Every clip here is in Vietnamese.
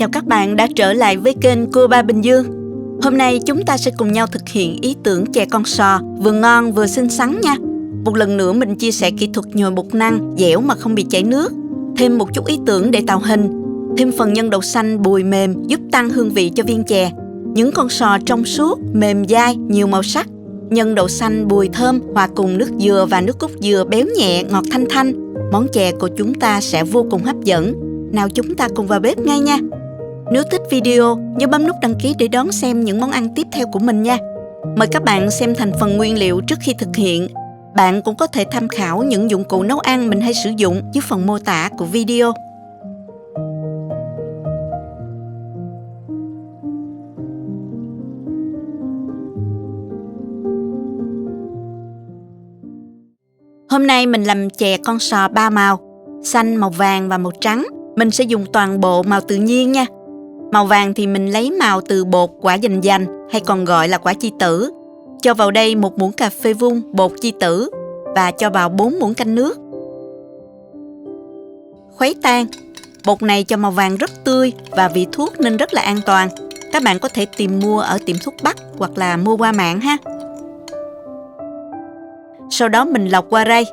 Chào các bạn đã trở lại với kênh Cua Ba Bình Dương. Hôm nay chúng ta sẽ cùng nhau thực hiện ý tưởng chè con sò vừa ngon vừa xinh xắn nha. Một lần nữa mình chia sẻ kỹ thuật nhồi bột năng dẻo mà không bị chảy nước. Thêm một chút ý tưởng để tạo hình. Thêm phần nhân đậu xanh bùi mềm giúp tăng hương vị cho viên chè. Những con sò trong suốt, mềm dai, nhiều màu sắc. Nhân đậu xanh bùi thơm hòa cùng nước dừa và nước cốt dừa béo nhẹ, ngọt thanh thanh. Món chè của chúng ta sẽ vô cùng hấp dẫn. Nào chúng ta cùng vào bếp ngay nha. Nếu thích video, nhớ bấm nút đăng ký để đón xem những món ăn tiếp theo của mình nha. Mời các bạn xem thành phần nguyên liệu trước khi thực hiện. Bạn cũng có thể tham khảo những dụng cụ nấu ăn mình hay sử dụng dưới phần mô tả của video. Hôm nay mình làm chè con sò 3 màu, xanh, màu vàng và màu trắng. Mình sẽ dùng toàn bộ màu tự nhiên nha. Màu vàng thì mình lấy màu từ bột quả dành dành hay còn gọi là quả chi tử. Cho vào đây 1 muỗng cà phê vung bột chi tử và cho vào 4 muỗng canh nước. Khuấy tan. Bột này cho màu vàng rất tươi và vị thuốc nên rất là an toàn. Các bạn có thể tìm mua ở tiệm thuốc bắc hoặc là mua qua mạng ha. Sau đó mình lọc qua rây.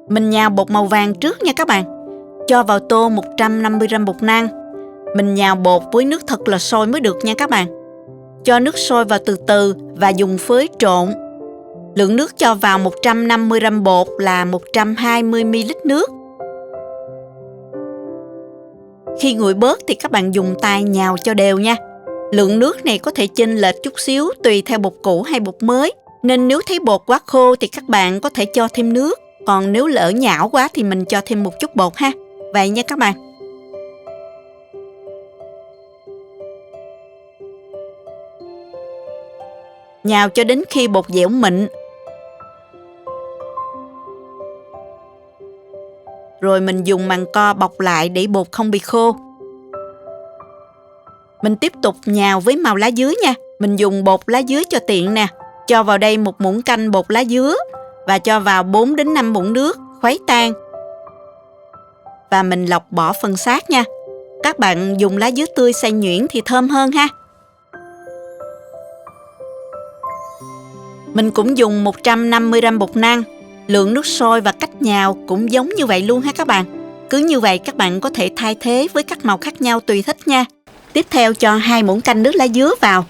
Mình nhào bột màu vàng trước nha các bạn. Cho vào tô 150g bột năng. Mình nhào bột với nước thật là sôi mới được nha các bạn. Cho nước sôi vào từ từ và dùng phới trộn. Lượng nước cho vào 150g bột là 120ml nước. Khi nguội bớt thì các bạn dùng tay nhào cho đều nha. Lượng nước này có thể chênh lệch chút xíu tùy theo bột cũ hay bột mới. Nên nếu thấy bột quá khô thì các bạn có thể cho thêm nước. Còn nếu lỡ nhão quá thì mình cho thêm một chút bột ha. Vậy nha các bạn. Nhào cho đến khi bột dẻo mịn. Rồi mình dùng màng co bọc lại để bột không bị khô. Mình tiếp tục nhào với màu lá dứa nha. Mình dùng bột lá dứa cho tiện nè. Cho vào đây 1 muỗng canh bột lá dứa. Và cho vào 4 đến 5 muỗng nước, khuấy tan. Và mình lọc bỏ phần xác nha. Các bạn dùng lá dứa tươi xay nhuyễn thì thơm hơn ha. Mình cũng dùng 150g bột năng. Lượng nước sôi và cách nhào cũng giống như vậy luôn ha các bạn. Cứ như vậy các bạn có thể thay thế với các màu khác nhau tùy thích nha. Tiếp theo cho 2 muỗng canh nước lá dứa vào.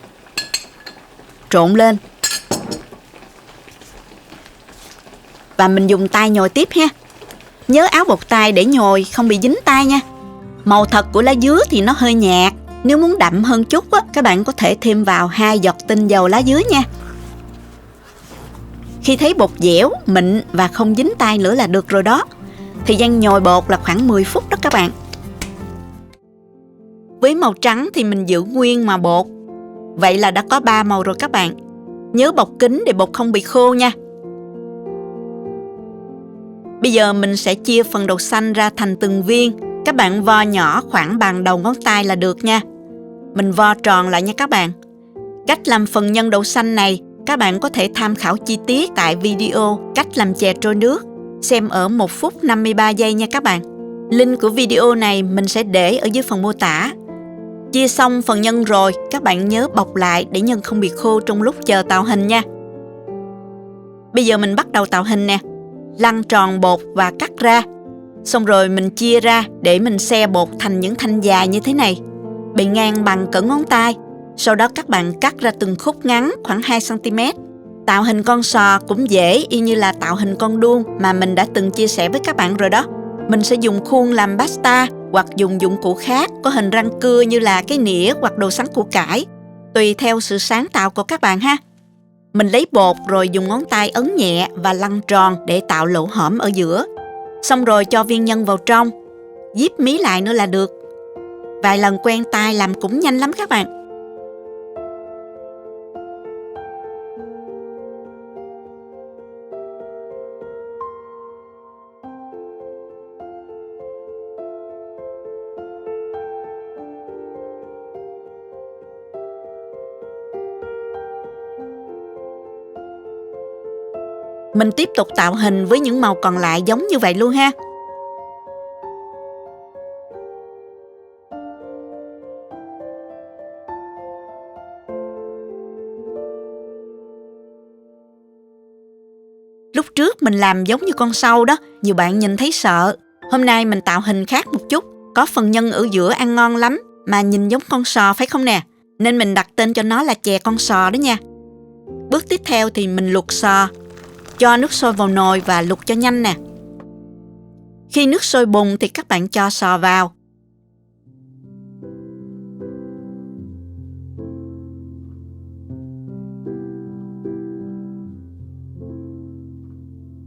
Trộn lên. Và mình dùng tay nhồi tiếp ha. Nhớ áo bột tay để nhồi không bị dính tay nha. Màu thật của lá dứa thì nó hơi nhạt. Nếu muốn đậm hơn chút á, các bạn có thể thêm vào 2 giọt tinh dầu lá dứa nha. Khi thấy bột dẻo, mịn và không dính tay nữa là được rồi đó. Thời gian nhồi bột là khoảng 10 phút đó các bạn. Với màu trắng thì mình giữ nguyên màu bột. Vậy là đã có 3 màu rồi các bạn. Nhớ bọc kín để bột không bị khô nha. Bây giờ mình sẽ chia phần đậu xanh ra thành từng viên. Các bạn vo nhỏ khoảng bằng đầu ngón tay là được nha. Mình vo tròn lại nha các bạn. Cách làm phần nhân đậu xanh này các bạn có thể tham khảo chi tiết tại video cách làm chè trôi nước. Xem ở 1 phút 53 giây nha các bạn. Link của video này mình sẽ để ở dưới phần mô tả. Chia xong phần nhân rồi, các bạn nhớ bọc lại để nhân không bị khô trong lúc chờ tạo hình nha. Bây giờ mình bắt đầu tạo hình nè. Lăn tròn bột và cắt ra. Xong rồi mình chia ra để mình xe bột thành những thanh dài như thế này. Bề ngang bằng cỡ ngón tay. Sau đó các bạn cắt ra từng khúc ngắn khoảng 2cm. Tạo hình con sò cũng dễ y như là tạo hình con đuông mà mình đã từng chia sẻ với các bạn rồi đó. Mình sẽ dùng khuôn làm pasta hoặc dùng dụng cụ khác có hình răng cưa như là cái nĩa hoặc đồ sắn củ cải. Tùy theo sự sáng tạo của các bạn ha. Mình lấy bột rồi dùng ngón tay ấn nhẹ và lăn tròn để tạo lỗ hõm ở giữa. Xong rồi cho viên nhân vào trong. Díp mí lại nữa là được. Vài lần quen tay làm cũng nhanh lắm các bạn. Mình tiếp tục tạo hình với những màu còn lại giống như vậy luôn ha. Lúc trước mình làm giống như con sâu đó, nhiều bạn nhìn thấy sợ. Hôm nay mình tạo hình khác một chút, có phần nhân ở giữa ăn ngon lắm, mà nhìn giống con sò phải không nè? Nên mình đặt tên cho nó là chè con sò đó nha. Bước tiếp theo thì mình luộc sò. Cho nước sôi vào nồi và luộc cho nhanh nè. Khi nước sôi bùng thì các bạn cho sò vào.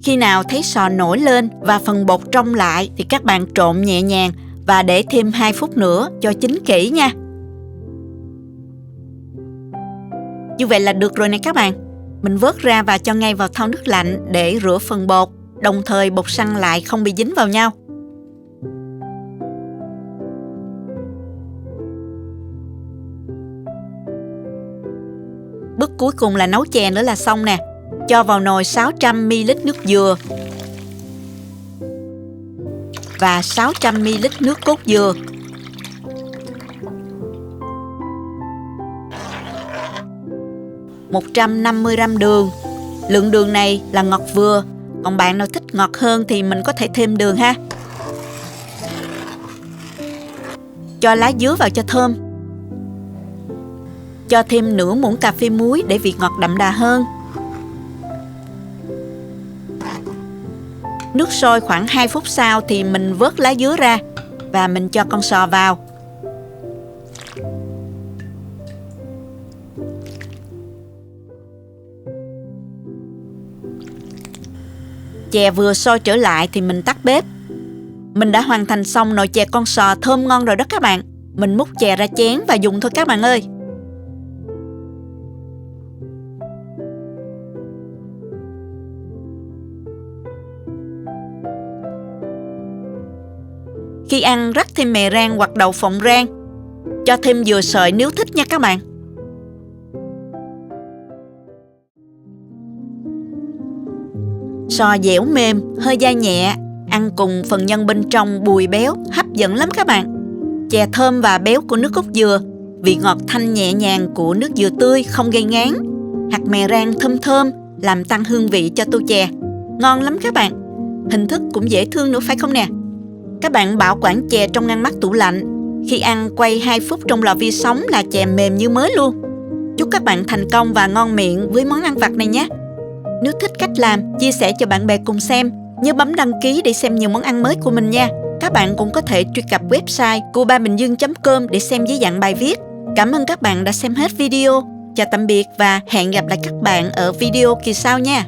Khi nào thấy sò nổi lên và phần bột trong lại thì các bạn trộn nhẹ nhàng và để thêm 2 phút nữa cho chín kỹ nha. Như vậy là được rồi nè các bạn. Mình vớt ra và cho ngay vào thau nước lạnh để rửa phần bột, đồng thời bột săn lại không bị dính vào nhau. Bước cuối cùng là nấu chè nữa là xong nè. Cho vào nồi 600ml nước dừa và 600ml nước cốt dừa. $150 đường. Lượng đường này là ngọt vừa, còn bạn nào thích ngọt hơn thì mình có thể thêm đường ha. Cho lá dứa vào cho thơm. Cho thêm nửa muỗng cà phê muối để vị ngọt đậm đà hơn. Nước sôi khoảng 2 phút sau thì mình vớt lá dứa ra và mình cho con sò vào. Chè vừa sôi trở lại thì mình tắt bếp. Mình đã hoàn thành xong nồi chè con sò thơm ngon rồi đó các bạn. Mình múc chè ra chén và dùng thôi các bạn ơi. Khi ăn rắc thêm mè rang hoặc đậu phộng rang. Cho thêm dừa sợi nếu thích nha các bạn. Sò dẻo mềm, hơi dai nhẹ, ăn cùng phần nhân bên trong bùi béo, hấp dẫn lắm các bạn. Chè thơm và béo của nước cốt dừa, vị ngọt thanh nhẹ nhàng của nước dừa tươi không gây ngán. Hạt mè rang thơm thơm, làm tăng hương vị cho tô chè. Ngon lắm các bạn. Hình thức cũng dễ thương nữa phải không nè? Các bạn bảo quản chè trong ngăn mát tủ lạnh. Khi ăn quay 2 phút trong lò vi sóng là chè mềm như mới luôn. Chúc các bạn thành công và ngon miệng với món ăn vặt này nhé. Nếu thích cách làm, chia sẻ cho bạn bè cùng xem. Nhớ bấm đăng ký để xem nhiều món ăn mới của mình nha. Các bạn cũng có thể truy cập website cubaminhdương.com để xem dưới dạng bài viết. Cảm ơn các bạn đã xem hết video. Chào tạm biệt và hẹn gặp lại các bạn ở video kỳ sau nha.